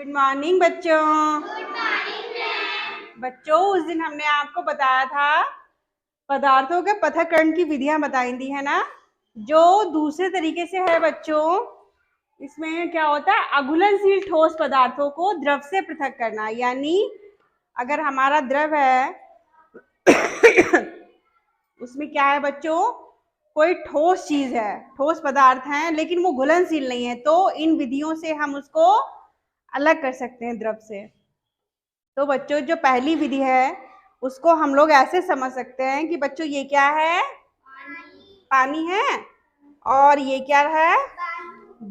Good morning बच्चों। बच्चों, उस दिन हमने आपको बताया था पदार्थों के पृथक्करण की विधियां बताई थी, है ना। जो दूसरे तरीके से है बच्चों, इसमें क्या होता है, अघुलनशील ठोस पदार्थों को द्रव से पृथक करना। यानी अगर हमारा द्रव है उसमें क्या है बच्चों, कोई ठोस चीज है, ठोस पदार्थ है, लेकिन वो घुलनशील नहीं है, तो इन विधियों से हम उसको अलग कर सकते हैं द्रव से। तो बच्चों, जो पहली विधि है उसको हम लोग ऐसे समझ सकते हैं कि बच्चों ये क्या है, पानी है, और ये क्या है,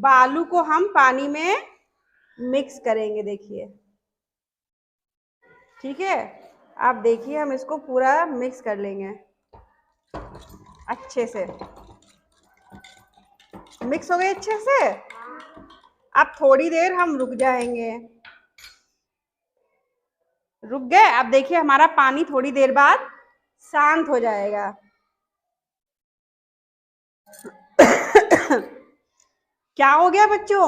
बालू को हम पानी में मिक्स करेंगे। देखिए, ठीक है, आप देखिए, हम इसको पूरा मिक्स कर लेंगे अच्छे से। मिक्स हो गए अच्छे से। अब थोड़ी देर हम रुक जाएंगे। रुक गए। अब देखिए, हमारा पानी थोड़ी देर बाद शांत हो जाएगा। क्या हो गया बच्चों,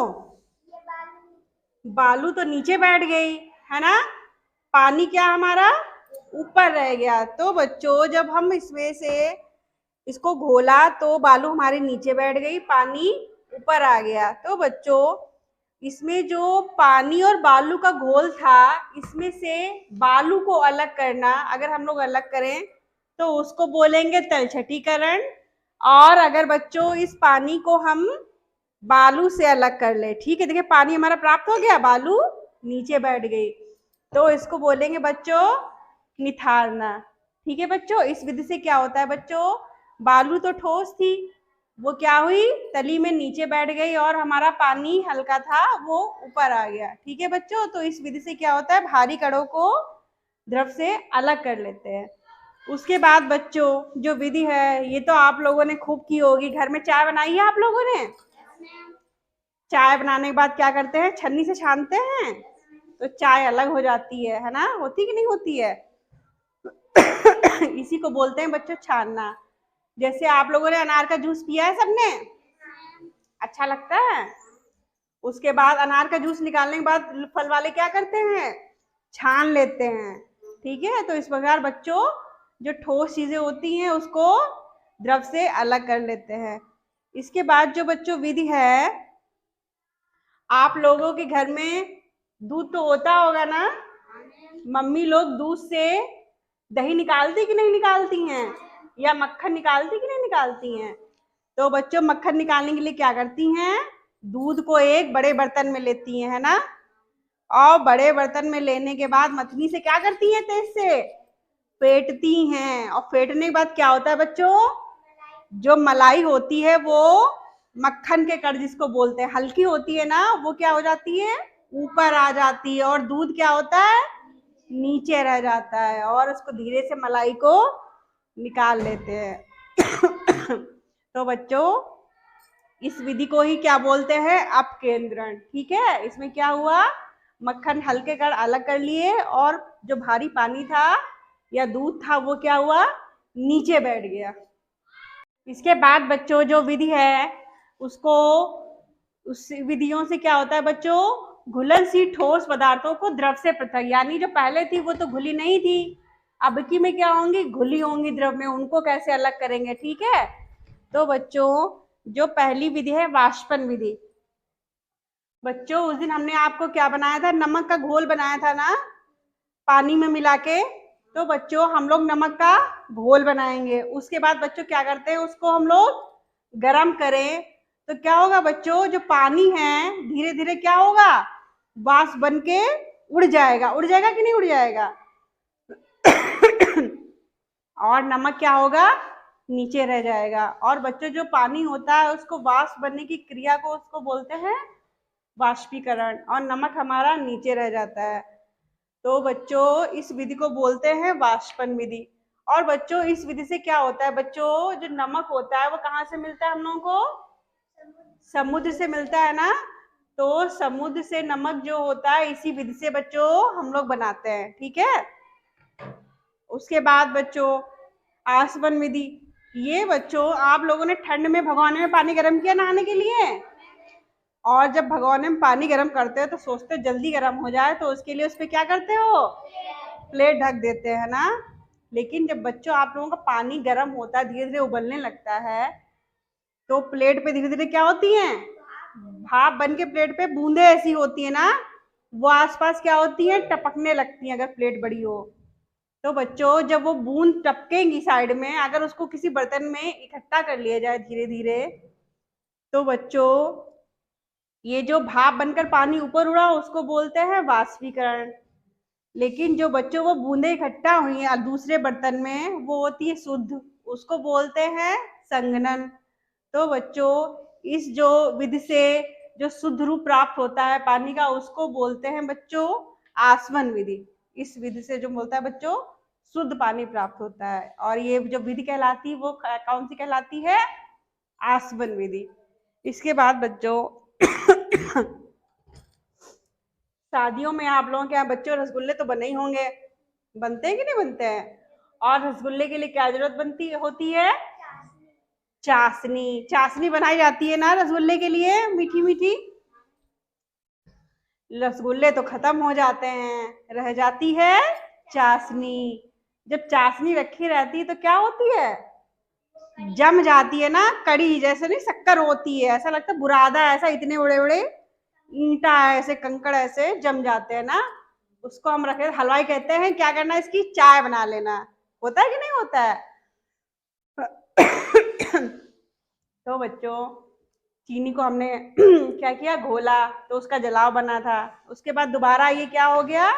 बालू तो नीचे बैठ गई, है ना, पानी क्या हमारा ऊपर रह गया। तो बच्चों, जब हम इसमें से इसको घोला तो बालू हमारे नीचे बैठ गई, पानी ऊपर आ गया। तो बच्चों, इसमें जो पानी और बालू का घोल था, इसमें से बालू को अलग करना, अगर हम लोग अलग करें तो उसको बोलेंगे तलछटीकरण। और अगर बच्चों इस पानी को हम बालू से अलग कर ले, ठीक है, देखिए पानी हमारा प्राप्त हो गया, बालू नीचे बैठ गई, तो इसको बोलेंगे बच्चों निथारना। ठीक है बच्चों, इस विधि से क्या होता है बच्चों, बालू तो ठोस थी, वो क्या हुई, तली में नीचे बैठ गई, और हमारा पानी हल्का था वो ऊपर आ गया। ठीक है बच्चों, तो इस विधि से क्या होता है, भारी कणों को द्रव से अलग कर लेते हैं। उसके बाद बच्चों, जो विधि है ये तो आप लोगों ने खूब की होगी, घर में चाय बनाई है आप लोगों ने। चाय बनाने के बाद क्या करते हैं, छन्नी से छानते हैं, तो चाय अलग हो जाती है ना, होती कि नहीं होती है। इसी को बोलते हैं बच्चों छानना। जैसे आप लोगों ने अनार का जूस पिया है सबने, अच्छा लगता है। उसके बाद अनार का जूस निकालने के बाद फल वाले क्या करते हैं, छान लेते हैं। ठीक है, तो इस प्रकार बच्चों जो ठोस चीजें होती हैं उसको द्रव से अलग कर लेते हैं। इसके बाद जो बच्चों विधि है, आप लोगों के घर में दूध तो होता होगा ना, मम्मी लोग दूध से दही निकालती कि नहीं निकालती हैं, या मक्खन निकालती कि नहीं निकालती हैं। तो बच्चों, मक्खन निकालने के लिए क्या करती हैं, दूध को एक बड़े बर्तन में लेती हैं, है ना, और बड़े बर्तन में लेने के बाद मथनी से क्या करती हैं, तेज से फेंटती हैं। और फेंटने के बाद क्या होता है बच्चों, जो मलाई होती है वो मक्खन के कण जिसको बोलते हैं, हल्की होती है ना, वो क्या हो जाती है, ऊपर आ जाती है, और दूध क्या होता है, नीचे रह जाता है, और उसको धीरे से मलाई को निकाल लेते हैं। तो बच्चों, इस विधि को ही क्या बोलते हैं, अपकेंद्रण। ठीक है, इसमें क्या हुआ, मक्खन हल्के कण अलग कर लिए, और जो भारी पानी था या दूध था वो क्या हुआ, नीचे बैठ गया। इसके बाद बच्चों जो विधि है उसको, उस विधियों से क्या होता है बच्चों, घुलनशील ठोस पदार्थों को द्रव से पृथक, यानी जो पहले थी वो तो घुली नहीं थी, अब की में क्या होंगी, घुली होंगी द्रव में, उनको कैसे अलग करेंगे। ठीक है, तो बच्चों जो पहली विधि है वाष्पन विधि। बच्चों, उस दिन हमने आपको क्या बनाया था, नमक का घोल बनाया था ना, पानी में मिला के। तो बच्चों, हम लोग नमक का घोल बनाएंगे। उसके बाद बच्चों क्या करते हैं, उसको हम लोग गरम करें तो क्या होगा बच्चों, जो पानी है धीरे धीरे क्या होगा, वाष्प बन के उड़ जाएगा। उड़ जाएगा कि नहीं उड़ जाएगा। और नमक क्या होगा, नीचे रह जाएगा। और बच्चों, जो पानी होता है उसको वाष्प बनने की क्रिया को उसको बोलते हैं वाष्पीकरण, और नमक हमारा नीचे रह जाता है। तो बच्चों, इस विधि को बोलते हैं वाष्पन विधि। और बच्चों, इस विधि से क्या होता है बच्चों, जो नमक होता है वो कहाँ से मिलता है हम लोगों को, समुद्र से मिलता है ना। तो समुद्र से नमक जो होता है इसी विधि से बच्चों हम लोग बनाते हैं। ठीक है, उसके बाद बच्चों आसवन विधि। ये बच्चों आप लोगों ने ठंड में भगोने में पानी गर्म किया नहाने के लिए, और जब भगोने में पानी गर्म करते हो तो सोचते हो जल्दी गर्म हो जाए, तो उसके लिए उस पर क्या करते हो, प्लेट ढक देते हैं ना। लेकिन जब बच्चों आप लोगों का पानी गर्म होता है, धीरे धीरे उबलने लगता है, तो प्लेट पे धीरे धीरे क्या होती है, भाप बन के प्लेट पे बूंदे ऐसी होती है ना, वो आसपास क्या होती है, टपकने लगती है अगर प्लेट बड़ी हो। तो बच्चों जब वो बूंद टपकेंगी साइड में, अगर उसको किसी बर्तन में इकट्ठा कर लिया जाए धीरे धीरे, तो बच्चों ये जो भाप बनकर पानी ऊपर उड़ा उसको बोलते हैं वाष्पीकरण। लेकिन जो बच्चों वो बूंदे इकट्ठा हुई है दूसरे बर्तन में, वो होती है शुद्ध, उसको बोलते हैं संघनन। तो बच्चों इस जो विधि से जो शुद्ध रूप प्राप्त होता है पानी का, उसको बोलते हैं बच्चों आसवन विधि। इस विधि से जो बोलता है बच्चों शुद्ध पानी प्राप्त होता है, और ये जो विधि कहलाती है वो कौन सी कहलाती है, आसवन विधि। इसके बाद बच्चों शादियों में आप लोगों के यहाँ बच्चों रसगुल्ले तो बने ही होंगे, बनते हैं कि नहीं बनते हैं। और रसगुल्ले के लिए क्या जरूरत बनती होती है, चाशनी। चाशनी बनाई जाती है ना रसगुल्ले के लिए, मीठी मीठी। रसगुल्ले तो खत्म हो जाते हैं, रह जाती है चाशनी। जब चाशनी रखी रहती है तो क्या होती है, जम जाती है ना, कड़ी जैसे नहीं शक्कर होती है, ऐसा लगता है बुरादा, ऐसा इतने बड़े बड़े ईंटा ऐसे कंकड़ ऐसे जम जाते हैं ना, उसको हम रखे हलवाई कहते हैं क्या करना है, इसकी चाय बना लेना। होता है कि नहीं होता है। तो बच्चों चीनी को हमने क्या किया, घोला, तो उसका जलाव बना था। उसके बाद दोबारा ये क्या हो गया,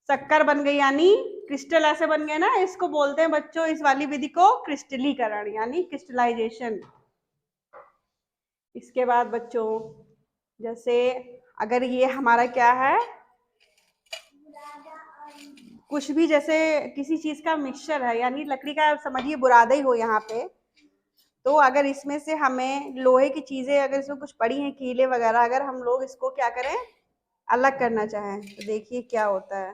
शक्कर बन गई, यानी क्रिस्टल ऐसे बन गए ना, इसको बोलते हैं बच्चों इस वाली विधि को क्रिस्टलीकरण यानी क्रिस्टलाइजेशन। इसके बाद बच्चों जैसे अगर ये हमारा क्या है, कुछ भी जैसे किसी चीज का मिक्सचर है, यानी लकड़ी का समझिए बुरादा ही हो यहाँ पे, तो अगर इसमें से हमें लोहे की चीजें अगर इसमें कुछ पड़ी हैं, कीले वगैरह, अगर हम लोग इसको क्या करें, अलग करना चाहें, तो देखिए क्या होता है।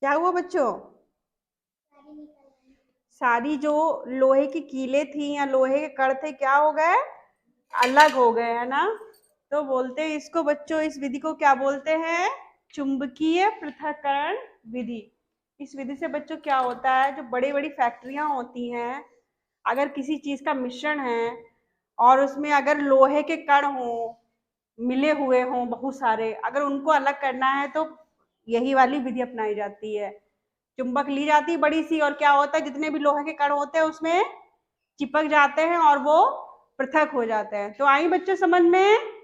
क्या हुआ बच्चों, सारी जो लोहे की कीले थी या लोहे के कण थे क्या हो गए, अलग हो गए, है ना। तो बोलते हैं इसको बच्चों, इस विधि को क्या बोलते हैं, चुंबकीय पृथक्करण विधि। इस विधि से बच्चों क्या होता है, जो बड़ी बड़ी फैक्ट्रियां होती हैं, अगर किसी चीज का मिश्रण है और उसमें अगर लोहे के कण हो मिले हुए हों बहुत सारे, अगर उनको अलग करना है तो यही वाली विधि अपनाई जाती है। चुंबक ली जाती है बड़ी सी, और क्या होता है जितने भी लोहे के कण होते हैं उसमें चिपक जाते हैं और वो पृथक हो जाते हैं। तो आई बच्चों समझ में।